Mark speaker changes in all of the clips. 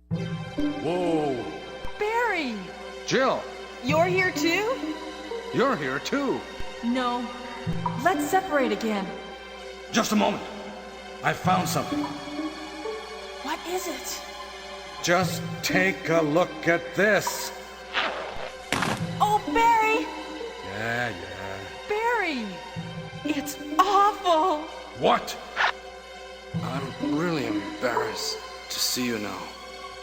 Speaker 1: Whoa.
Speaker 2: Barry!
Speaker 1: Jill,
Speaker 2: You're here too?
Speaker 1: you're here too.
Speaker 2: No. Let's separate again.
Speaker 1: Just a moment. I found something.
Speaker 2: What is it?
Speaker 1: Just take a look at this.
Speaker 2: Oh, Barry!
Speaker 1: Yeah.
Speaker 2: Barry! It's awful!
Speaker 1: What?
Speaker 3: I'm really embarrassed to see you now.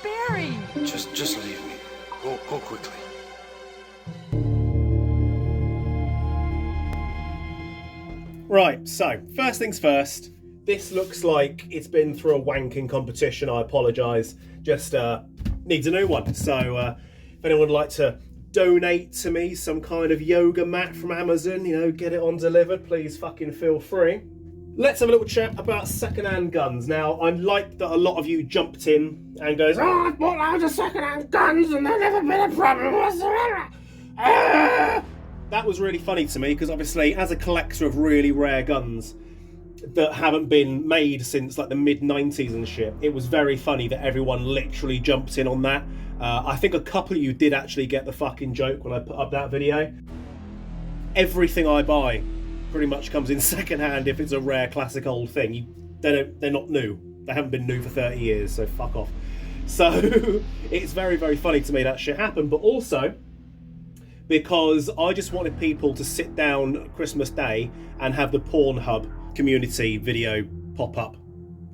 Speaker 2: Barry!
Speaker 3: Just leave me. Go quickly.
Speaker 4: Right, so first things first. This looks like it's been through a wanking competition. I apologise. Just needs a new one. So if anyone would like to donate to me some kind of yoga mat from Amazon, you know, get it on delivered, please fucking feel free. Let's have a little chat about second-hand guns. Now, I like that a lot of you jumped in and goes, "Oh, I've bought loads of second-hand guns and there's never been a problem whatsoever." That was really funny to me because obviously, as a collector of really rare guns that haven't been made since like the mid-90s and shit, it was very funny that everyone literally jumped in on that. I think a couple of you did actually get the fucking joke when I put up that video. Everything I buy pretty much comes in secondhand if it's a rare classic old thing. They're not new. They haven't been new for 30 years, so fuck off. So it's very, very funny to me that shit happened, but also because I just wanted people to sit down Christmas Day and have the Pornhub community video pop up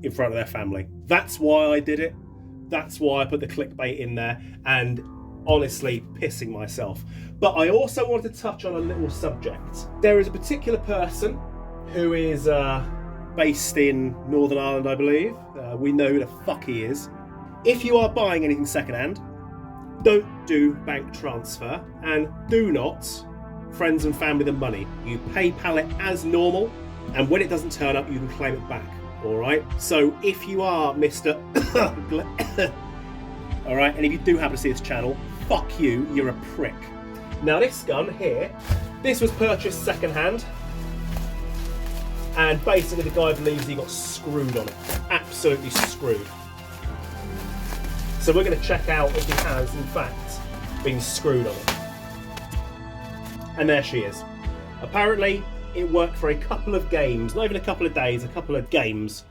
Speaker 4: in front of their family. That's why I did it. That's why I put the clickbait in there, and honestly pissing myself. But I also wanted to touch on a little subject. There is a particular person who is based in Northern Ireland, I believe. We know who the fuck he is. If you are buying anything secondhand, don't do bank transfer, and do not friends and family the money. You PayPal it as normal, and when it doesn't turn up, you can claim it back. All right. So if you are Mr. all right, and if you do happen to see this channel, fuck you. You're a prick. Now this gun here, this was purchased secondhand, and basically the guy believes he got screwed on it. Absolutely screwed. So we're going to check out if he has, in fact, been screwed on it. And there she is. Apparently, it worked for a couple of games, not even a couple of days, a couple of games.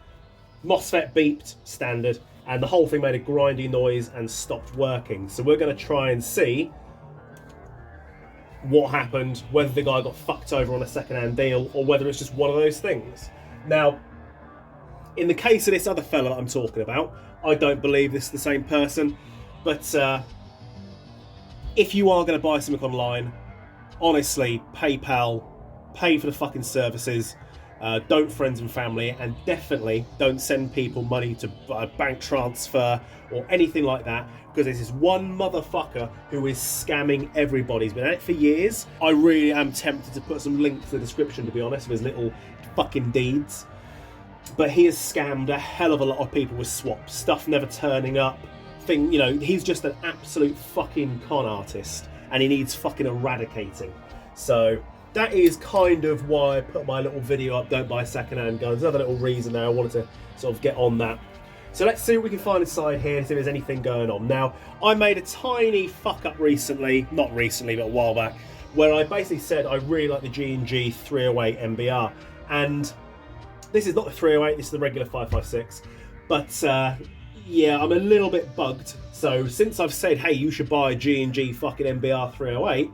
Speaker 4: MOSFET beeped, standard, and the whole thing made a grindy noise and stopped working. So we're going to try and see what happened, whether the guy got fucked over on a second-hand deal, or whether it's just one of those things. Now, in the case of this other fella that I'm talking about, I don't believe this is the same person, but if you are going to buy something online, honestly, PayPal, pay for the fucking services, don't friends and family, and definitely don't send people money to bank transfer or anything like that, because there's this one motherfucker who is scamming everybody. He's been at it for years. I really am tempted to put some links in the description, to be honest, of his little fucking deeds. But he has scammed a hell of a lot of people with swaps, stuff never turning up, he's just an absolute fucking con artist, and he needs fucking eradicating. So that is kind of why I put my little video up, don't buy secondhand guns. Another little reason there, I wanted to sort of get on that. So let's see what we can find inside here and see if there's anything going on. Now, I made a tiny fuck up recently, not recently, but a while back, where I basically said I really like the G&G 308 MBR, and this is not the 308, this is the regular 5.56, but yeah, I'm a little bit bugged. So since I've said, hey, you should buy a G&G fucking MBR 308,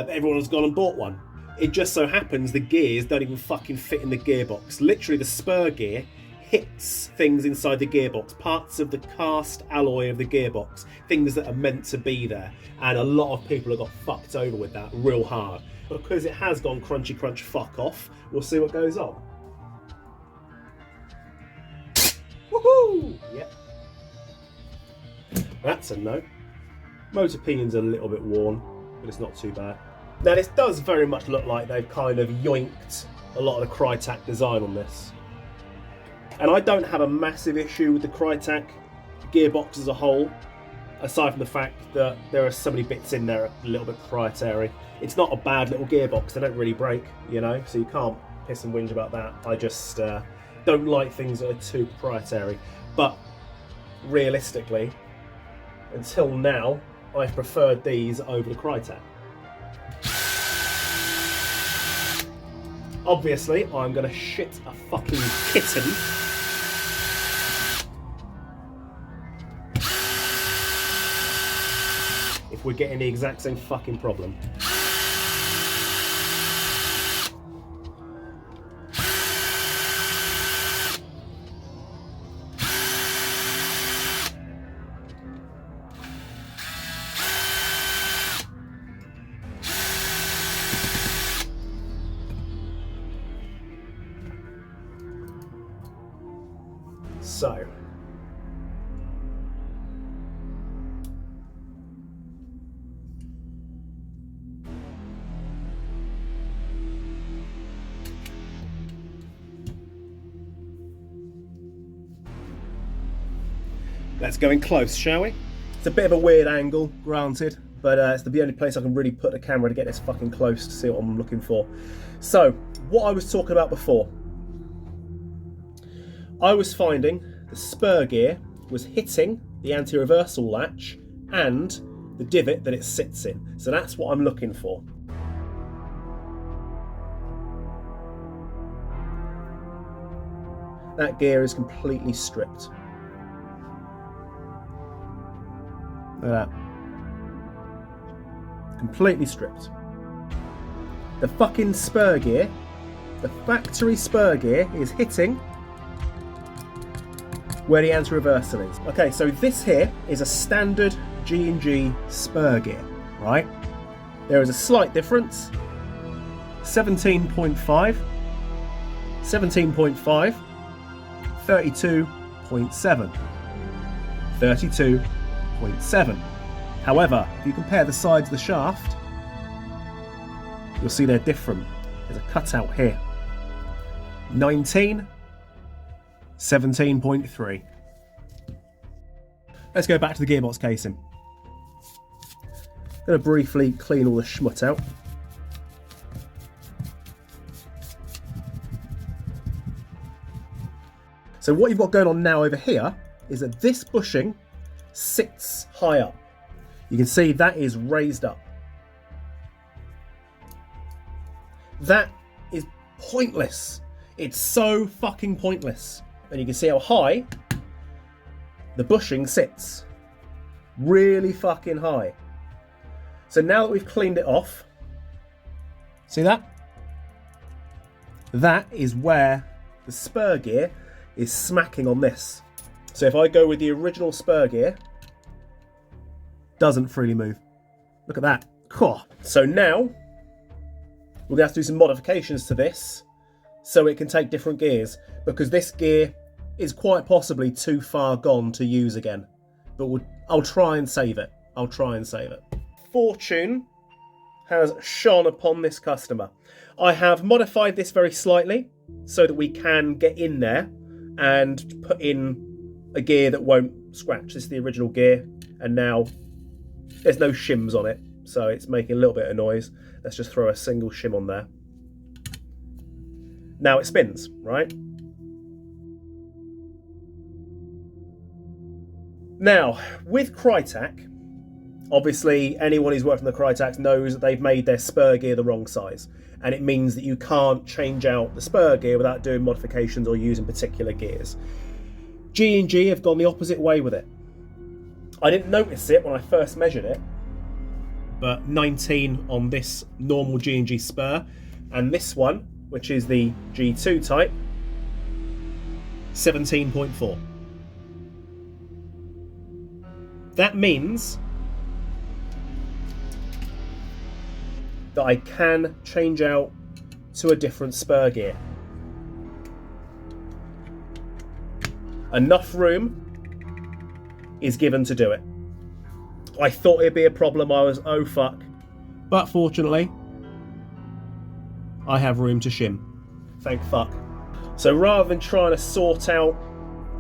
Speaker 4: everyone has gone and bought one. It just so happens the gears don't even fucking fit in the gearbox. Literally, the spur gear hits things inside the gearbox, parts of the cast alloy of the gearbox, things that are meant to be there. And a lot of people have got fucked over with that real hard. But because it has gone crunchy crunch fuck off, we'll see what goes on. Woohoo! Yep. That's a no. Motor pinion's a little bit worn, but it's not too bad. Now this does very much look like they've kind of yoinked a lot of the Crytek design on this. And I don't have a massive issue with the Crytek gearbox as a whole, aside from the fact that there are so many bits in there a little bit proprietary. It's not a bad little gearbox, they don't really break, you know, so you can't piss and whinge about that. I just don't like things that are too proprietary. But realistically, until now, I've preferred these over the Crytek. Obviously, I'm going to shit a fucking kitten if we're getting the exact same fucking problem. So, let's go in close, shall we? It's a bit of a weird angle, granted, but it's the only place I can really put the camera to get this fucking close to see what I'm looking for. So, what I was talking about before, I was finding the spur gear was hitting the anti-reversal latch and the divot that it sits in. So that's what I'm looking for. That gear is completely stripped. Look at that. Completely stripped. The fucking spur gear, the factory spur gear, is hitting where the anti-reversal is. Okay, so this here is a standard G&G spur gear, right? There is a slight difference. 17.5, 17.5, 32.7, 32.7. However, if you compare the sides of the shaft, you'll see they're different. There's a cutout here. 19, 17.3. Let's go back to the gearbox casing. I'm going to briefly clean all the schmut out. So what you've got going on now over here is that this bushing sits high up. You can see that is raised up. That is pointless. It's so fucking pointless. And you can see how high the bushing sits. Really fucking high. So now that we've cleaned it off, see that? That is where the spur gear is smacking on this. So if I go with the original spur gear, doesn't freely move. Look at that. So now we're going to have to do some modifications to this so it can take different gears, because this gear is quite possibly too far gone to use again. But I'll try and save it. I'll try and save it. Fortune has shone upon this customer. I have modified this very slightly so that we can get in there and put in a gear that won't scratch. This is the original gear, and now there's no shims on it, so it's making a little bit of noise. Let's just throw a single shim on there. Now it spins, right? Now, with Crytek, obviously anyone who's worked on the Crytek knows that they've made their spur gear the wrong size, and it means that you can't change out the spur gear without doing modifications or using particular gears. G&G have gone the opposite way with it. I didn't notice it when I first measured it, but 19 on this normal G&G spur, and this one, which is the G2 type, 17.4. That means that I can change out to a different spur gear. Enough room is given to do it. I thought it'd be a problem, I was, oh fuck. But fortunately, I have room to shim. Thank fuck. So rather than trying to sort out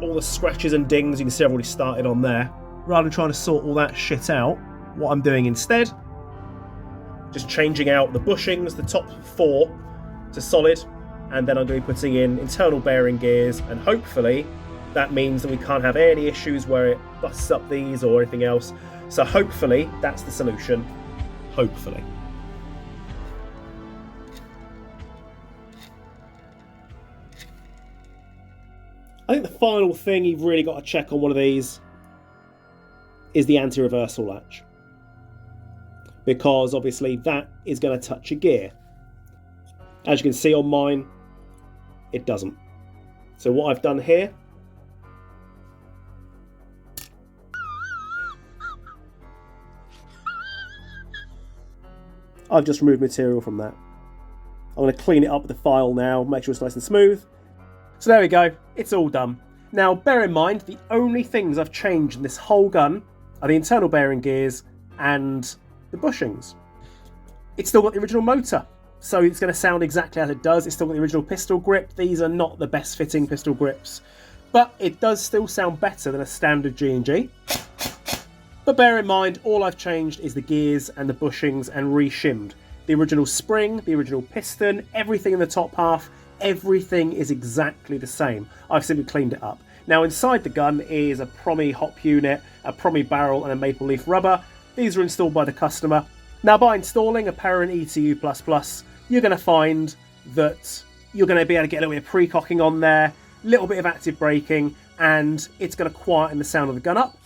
Speaker 4: all the scratches and dings, you can see I've already started on there. Rather than trying to sort all that shit out, what I'm doing instead, just changing out the bushings, the top 4 to solid, and then I'm going to be putting in internal bearing gears, and hopefully that means that we can't have any issues where it busts up these or anything else. So hopefully that's the solution. Hopefully. I think the final thing you've really got to check on one of these is the anti-reversal latch, because obviously that is going to touch your gear. As you can see on mine, it doesn't. So what I've done here, I've just removed material from that. I'm going to clean it up with the file now, make sure it's nice and smooth. So there we go, it's all done. Now bear in mind, the only things I've changed in this whole gun are the internal bearing gears and the bushings. It's still got the original motor, so it's going to sound exactly as it does. It's still got the original pistol grip. These are not the best fitting pistol grips, but it does still sound better than a standard G&G. But bear in mind, all I've changed is the gears and the bushings and re-shimmed. The original spring, the original piston, everything in the top half, everything is exactly the same. I've simply cleaned it up. Now inside the gun is a Promi hop unit, a Promi barrel and a maple leaf rubber. These are installed by the customer. Now by installing a Perrin ETU++, you're going to find that you're going to be able to get a little bit of pre-cocking on there, a little bit of active braking, and it's going to quieten the sound of the gun up.